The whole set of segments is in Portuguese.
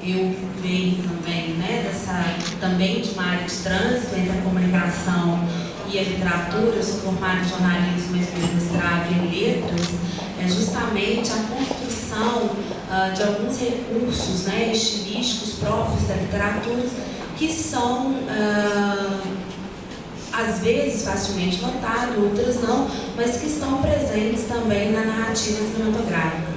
eu venho também, né, também de uma área de trânsito entre a comunicação e a literatura. Eu sou formada em jornalismo, mas meu mestrado em letras, é justamente a construção de alguns recursos, né, estilísticos próprios da literatura, que são às vezes facilmente notados, outras não, mas que estão presentes também na narrativa cinematográfica.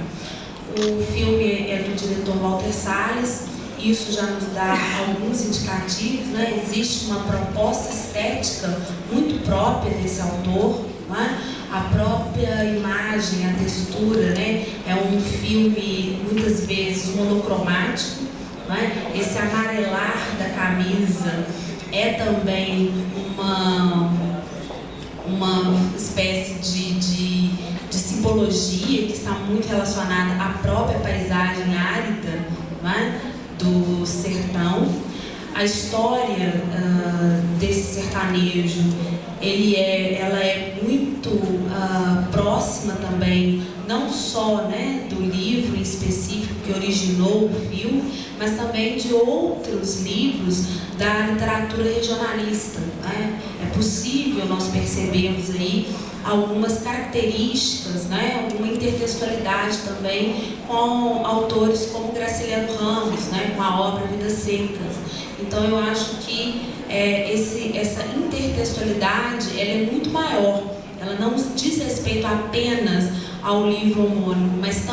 O filme é do diretor Walter Salles. Isso já nos dá alguns indicativos, né? Existe uma proposta estética muito própria desse autor, né? A própria imagem, a textura, né? É um filme muitas vezes monocromático, né? Esse amarelar da camisa é também uma espécie de simbologia que está muito relacionada à própria paisagem árida, né, do sertão. A história desse sertanejo, ela é muito próxima também, não só, né, do livro em específico que originou o filme, mas também de outros livros da literatura regionalista, né? É possível nós percebermos aí algumas características, né, alguma intertextualidade também com autores como Graciliano Ramos, né, com a obra Vidas Secas. Então eu acho que essa intertextualidade ela é muito maior. Ela não diz respeito apenas ao livro homônimo, mas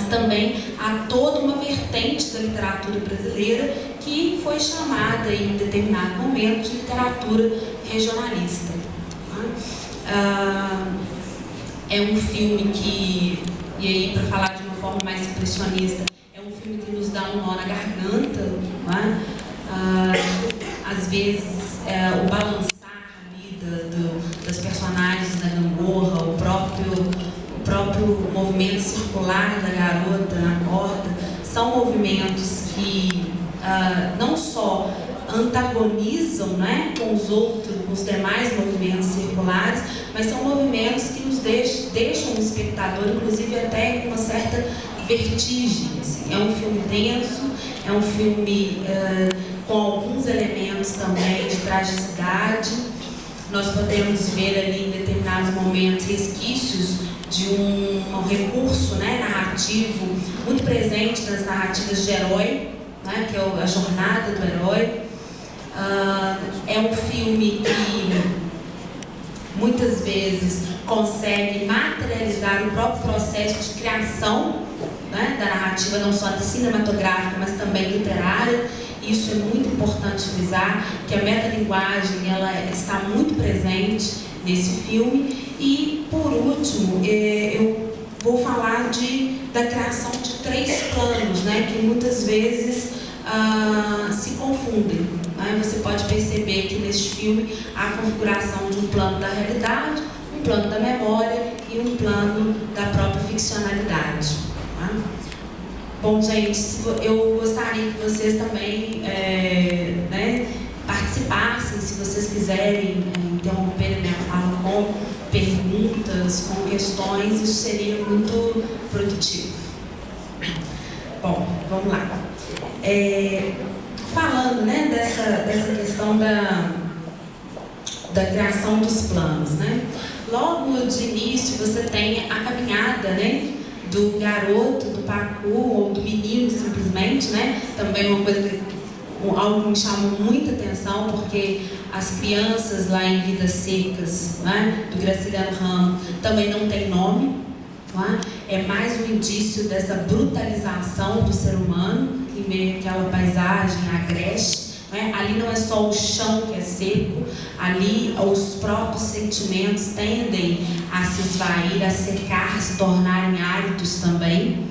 também a toda uma vertente da literatura brasileira que foi chamada em determinado momento de literatura regionalista. É um filme que, e aí para falar de uma forma mais impressionista, é um filme que nos dá um nó na garganta, né? Às vezes o balançar ali das personagens da gangorra, o próprio movimento circular da garota na corda, são movimentos que não só antagonizam, né, com os demais movimentos circulares, mas são movimentos que nos deixam o espectador, inclusive até com uma certa vertigem. Assim. É um filme denso, é um filme com alguns elementos também de tragicidade. Nós podemos ver ali em determinados momentos resquícios de um recurso, né, narrativo muito presente nas narrativas de herói, né, que é a jornada do herói. É um filme que muitas vezes consegue materializar o próprio processo de criação, né, da narrativa, não só cinematográfica, mas também literária. Isso é muito importante frisar, que a metalinguagem ela está muito presente nesse filme. E, por último, eu vou falar da criação de 3 planos, né, que muitas vezes se confundem. Né? Você pode perceber que neste filme há a configuração de um plano da realidade, um plano da memória e um plano da própria ficcionalidade. Tá? Bom, gente, eu gostaria que vocês também né, participassem, se vocês quiserem interromper a minha fala com perguntas, com questões, isso seria muito produtivo. Bom, vamos lá. Falando, né, dessa questão da criação dos planos, né? Logo de início você tem a caminhada, né, do garoto, do pacu ou do menino simplesmente, né? Também uma coisa, algo que me chamou muita atenção, porque as crianças lá em Vidas Secas, né, do Graciliano Ramos, também não tem nome. É mais um indício dessa brutalização do ser humano em meio àquela paisagem agreste. Né? Ali não é só o chão que é seco, ali os próprios sentimentos tendem a se esvair, a secar, se tornarem áridos também.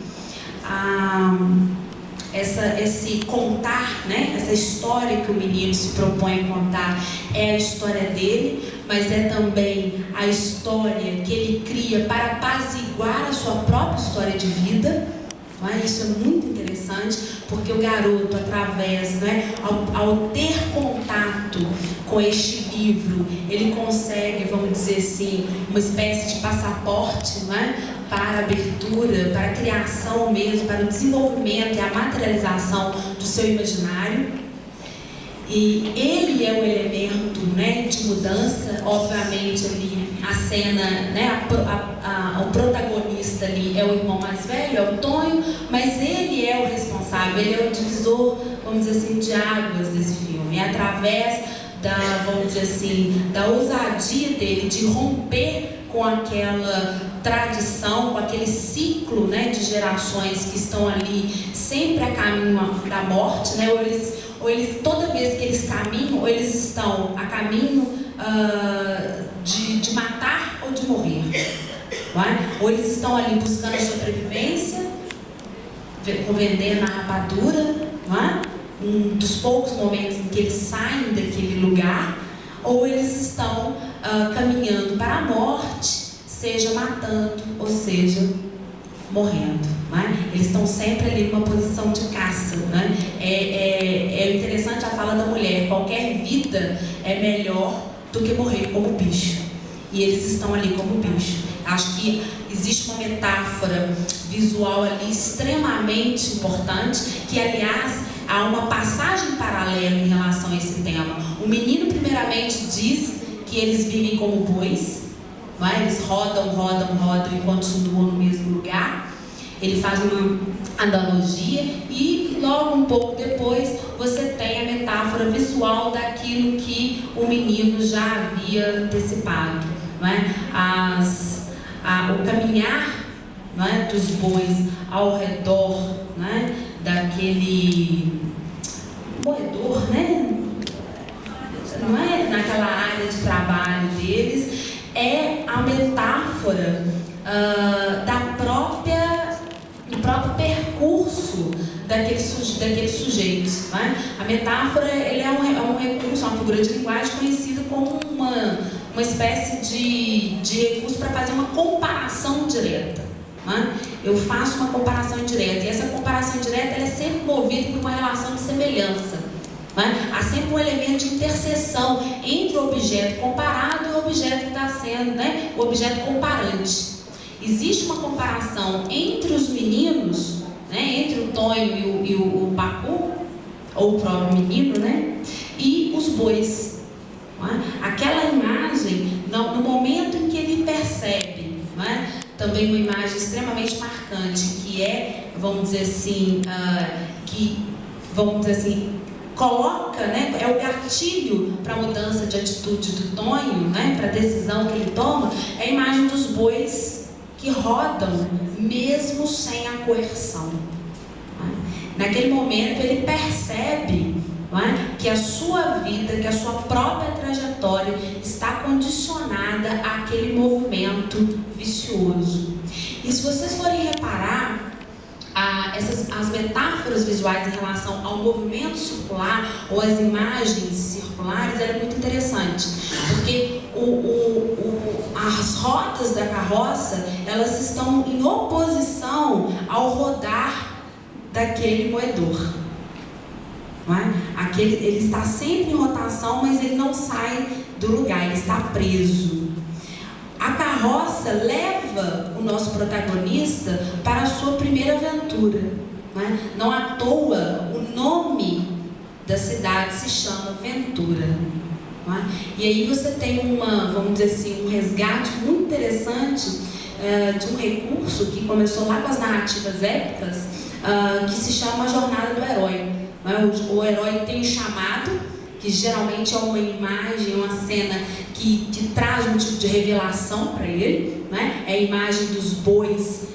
Esse contar, né? Essa história que o menino se propõe a contar é a história dele, mas é também a história que ele cria para apaziguar a sua própria história de vida. Isso é muito interessante, porque o garoto, através, né, ao ter contato com este livro, ele consegue, vamos dizer assim, uma espécie de passaporte, né, para a abertura, para a criação mesmo, para o desenvolvimento e a materialização do seu imaginário. E ele é o elemento, né, de mudança. Obviamente ali a cena, né, o protagonista ali é o irmão mais velho, é o Tonho, mas ele é o responsável, ele é o divisor, vamos dizer assim, de águas desse filme. É através da, vamos dizer assim, da ousadia dele de romper com aquela tradição, com aquele ciclo, né, de gerações que estão ali sempre a caminho da morte, né, ou eles toda vez que eles caminham, ou eles estão a caminho de matar ou de morrer, não é? Ou eles estão ali buscando a sobrevivência, vendendo a rapadura, não é? Um dos poucos momentos em que eles saem daquele lugar, ou eles estão caminhando para a morte, seja matando ou seja morrendo, né? Eles estão sempre ali numa posição de caça, né? É interessante a fala da mulher: qualquer vida é melhor do que morrer como bicho, e eles estão ali como bicho. Acho que existe uma metáfora visual ali extremamente importante, que aliás há uma passagem paralela em relação a esse tema. O menino primeiramente diz que eles vivem como bois, né? Eles rodam e continuam no mesmo lugar. Ele faz uma analogia e logo um pouco depois você tem a metáfora visual daquilo que o menino já havia antecipado, não é? O caminhar, não é, dos bois ao redor, não é, daquele moedor, né? Não é, naquela área de trabalho deles, é a metáfora do próprio percurso daquele sujeito, né? A metáfora, ele é um recurso, uma figura de linguagem conhecida como uma espécie de recurso para fazer uma comparação direta, né? Eu faço uma comparação indireta, e essa comparação indireta ela é sempre movida por uma relação de semelhança, né? Há sempre um elemento de interseção entre o objeto comparado e o objeto que está sendo, né, o objeto comparante. Existe uma comparação entre os meninos, né, entre o Tonho e o Pacu, ou o próprio menino, né, e os bois. Né? Aquela imagem, no momento em que ele percebe, né, também uma imagem extremamente marcante, que é, vamos dizer assim, coloca, né, é o gatilho para a mudança de atitude do Tonho, né, para a decisão que ele toma, é a imagem dos bois que rodam mesmo sem a coerção. Naquele momento ele percebe, não é, que a sua vida, que a sua própria trajetória está condicionada àquele movimento vicioso. E se vocês forem reparar, as metáforas visuais em relação ao movimento circular ou às imagens circulares, ela é muito interessante, porque as rodas da carroça, elas estão em oposição ao rodar daquele moedor, não é? Ele está sempre em rotação, mas ele não sai do lugar, ele está preso. A carroça leva o nosso protagonista para a sua primeira aventura, né? Não à toa o nome da cidade se chama Ventura, não é? E aí você tem vamos dizer assim, um resgate muito interessante de um recurso que começou lá com as narrativas épicas, que se chama a jornada do herói, não é? O herói tem um chamado, que geralmente é uma imagem, uma cena que traz um tipo de revelação para ele, né? É a imagem dos bois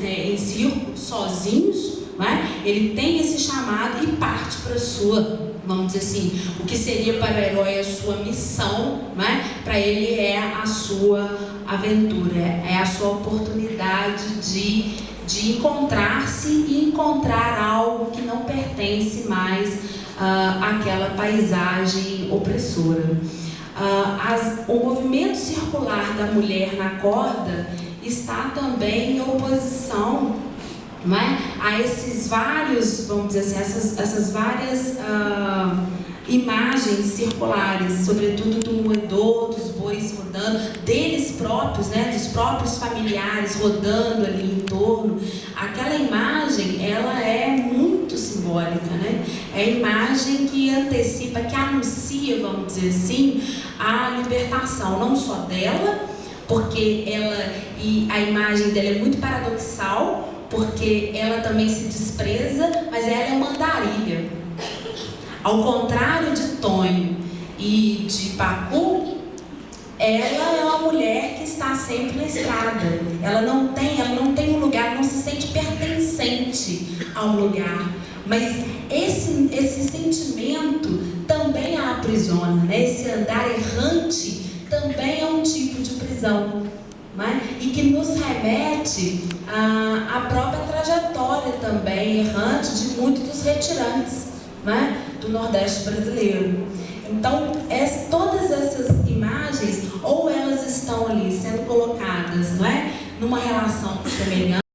em círculo, sozinhos, né? Ele tem esse chamado e parte para a sua, vamos dizer assim, o que seria para o herói a sua missão, né? Para ele é a sua aventura, é a sua oportunidade de encontrar-se e encontrar algo que não pertence mais àquela paisagem opressora. O movimento circular da mulher na corda está também em oposição, não é, a esses vários, vamos dizer assim, essas várias imagens circulares, sobretudo do moedor, dos bois rodando, deles próprios, né, dos próprios familiares rodando ali em torno. Aquela imagem, ela é muito simbólica, né? É a imagem que antecipa, que anuncia, vamos dizer assim, a libertação, não só dela, porque e a imagem dela é muito paradoxal, porque ela também se despreza, mas ela é uma andarilha. Ao contrário de Tonho e de Pacu, ela é uma mulher que está sempre na estrada. Ela não tem um lugar, não se sente pertencente a um lugar. Mas esse sentimento também a aprisiona, né? Esse andar errante também é um tipo de prisão, né? E que nos remete à própria trajetória também errante de muitos dos retirantes, né, do Nordeste brasileiro. Então, todas essas imagens, ou elas estão ali sendo colocadas, não é, numa relação semelhante,